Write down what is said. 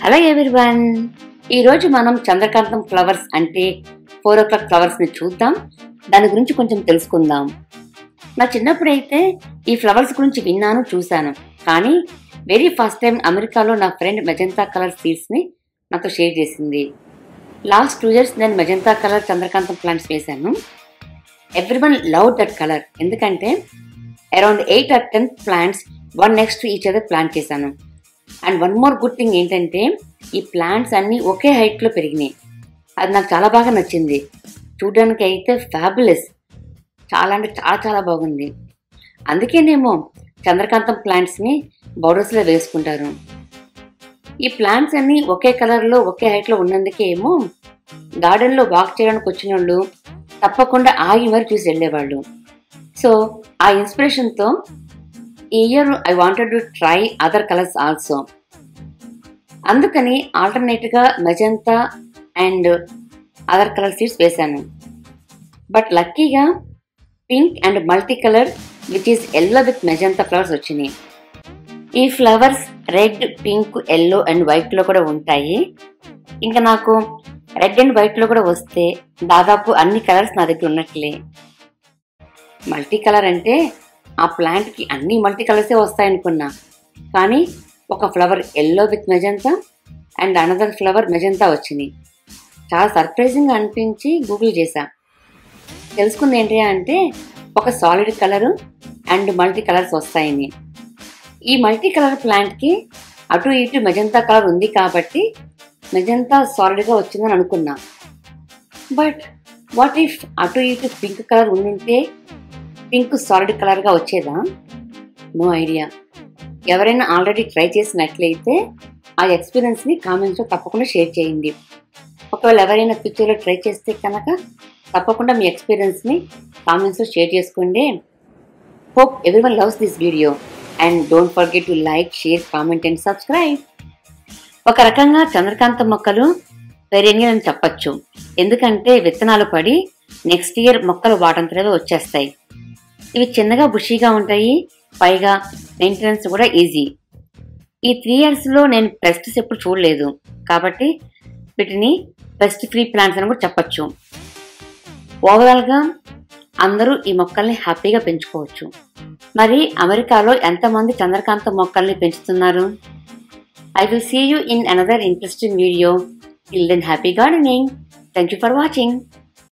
Hello everyone, ఈరోజు మనం చంద్రకాంతం flowers అంటే 4 o'clock ఫ్లవర్స్ని చూద్దాం. దాని గురించి కొంచెం తెలుసుకుందాం. నా చిన్నప్పుడైతే ఈ ఫ్లవర్స్ గురించి విన్నాను, చూశాను. కానీ వెరీ ఫస్ట్ టైం అమెరికాలో నా ఫ్రెండ్ మెజంతా కలర్ సీడ్స్ని నాతో షేర్ చేసింది. లాస్ట్ 2 years నేను మెజంతా కలర్ చంద్రకాంతం ప్లాంట్స్ వేశాను. Everyone love that colour. ఎందుకంటే around 8 or 10 plants one next to each other plant చేశాను. And one more good thing ఏంటంటే ఈ ప్లాంట్స్ అన్నీ ఒకే హైట్లో పెరిగినాయి. అది నాకు చాలా బాగా నచ్చింది. చూడడానికి అయితే ఫ్యాబులస్, చాలా అంటే చాలా బాగుంది. అందుకేనేమో చంద్రకాంతం ప్లాంట్స్ని బోర్డర్స్లో వేసుకుంటారు. ఈ ప్లాంట్స్ అన్నీ ఒకే కలర్లో ఒకే హైట్లో ఉన్నందుకే ఏమో గార్డెన్లో వాక్ చేయడానికి వచ్చిన వాళ్ళు తప్పకుండా ఆగి మరి చూసి వెళ్ళేవాళ్ళు. సో ఆ ఇన్స్పిరేషన్తో ఈ year I wanted to try other colours also. అందుకని ఆల్టర్నేట్గా magenta and other colour seeds వేశాను. బట్ లక్కీగా pink and multi colour which is yellow with magenta flowers వచ్చినాయి. ఈ flowers red, pink, yellow and వైట్లో కూడా ఉంటాయి. ఇంకా నాకు రెడ్ అండ్ వైట్లో కూడా వస్తే దాదాపు అన్ని కలర్స్ నా దగ్గర ఉన్నట్లే. మల్టీ కలర్ అంటే ఆ ప్లాంట్కి అన్ని మల్టీ కలర్సే వస్తాయనుకున్నా. కానీ ఒక flower yellow with magenta and another flower magenta వచ్చింది. చాలా సర్ప్రైజింగ్గా అనిపించి గూగుల్ చేశా. తెలుసుకుంది ఏంటి అంటే ఒక solid colour and multi colours వస్తాయని. ఈ మల్టీ కలర్ ప్లాంట్కి అటు ఇటు మెజంతా కలర్ ఉంది కాబట్టి మెజంతా సాలిడ్గా వచ్చిందని అనుకున్నా. బట్ వాట్ ఇఫ్ అటు ఇటు పింక్ కలర్ ఉండుంటే పింక్ సాలిడ్ కలర్గా వచ్చేదా? No idea. ఎవరైనా ఆల్రెడీ ట్రై చేసినట్లయితే ఆ ఎక్స్పీరియన్స్ని కామెంట్స్లో తప్పకుండా షేర్ చేయండి. ఒకవేళ ఎవరైనా ఫ్యూచర్లో ట్రై చేస్తే కనుక తప్పకుండా మీ ఎక్స్పీరియన్స్ని కామెంట్స్లో షేర్ చేసుకోండి. Hope everyone loves this video and don't forget to like, share, comment and subscribe. ఒక రకంగా చంద్రకాంతం మొక్కలు పెరేనియల్ అని చెప్పచ్చు. ఎందుకంటే విత్తనాలు పడి నెక్స్ట్ ఇయర్ మొక్కలు వాటంతరగా వచ్చేస్తాయి. ఇవి చిన్నగా బుషీగా ఉంటాయి, పైగా మెయింటెనెన్స్ కూడా ఈజీ. ఈ 3 yearsలో నేను పెస్ట్స్ ఎప్పుడు చూడలేదు కాబట్టి వీటిని పెస్ట్ ఫ్రీ ప్లాంట్స్ అని కూడా చెప్పచ్చు. ఓవరాల్గా అందరూ ఈ మొక్కల్ని హ్యాపీగా పెంచుకోవచ్చు. మరి అమెరికాలో ఎంతమంది చంద్రకాంతం మొక్కల్ని పెంచుతున్నారు? I will see you in another interesting video. Till then, happy gardening. Thank you for watching.